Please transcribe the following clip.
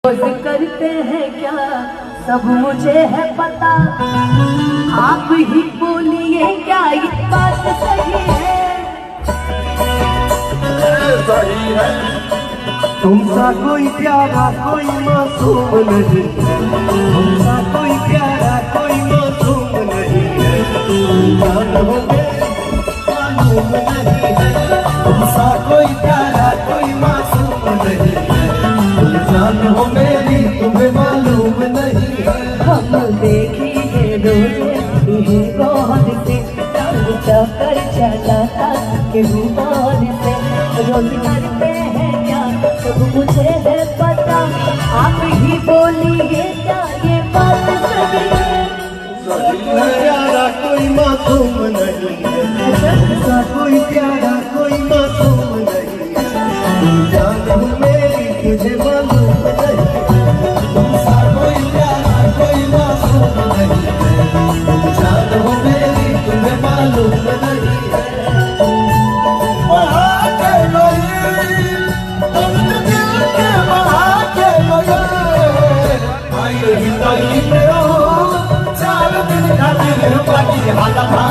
करते हैं क्या सब मुझे है पता, आप ही बोलिए क्या ये बात सही है? सही है। तुमसा कोई प्यारा कोई मासूम नहीं है, तुमसा कोई प्यारा कोई मासूम नहीं है, जान हो मेरी मालूम नहीं है। तुमसा कोई प्यारा कोई मासूम नहीं है, जान हो मेरी तुम्हें मालूम नहीं है। हम देखिए रोज बहुत से चक्कर चलाता के भूगोल से, रोज करते हैं क्या सब मुझे है पता, आप ही बोलिए क्या ये बात सही है? प्यारा कोई मासूम नहीं है, तुमसा कोई प्यारा कोई मासूम नहीं है, जान हो मेरी तुझे मालूम नहीं है। तुमसा कोई प्यारा कोई मासूम नहीं है, जान हो मेरी तुम्हें मालूम नहीं है। बढ़ा के गई, तुम दिल के बढ़ा के गई। आई ही तली में हो, 4 दिन का दिन बाकी हाथ था।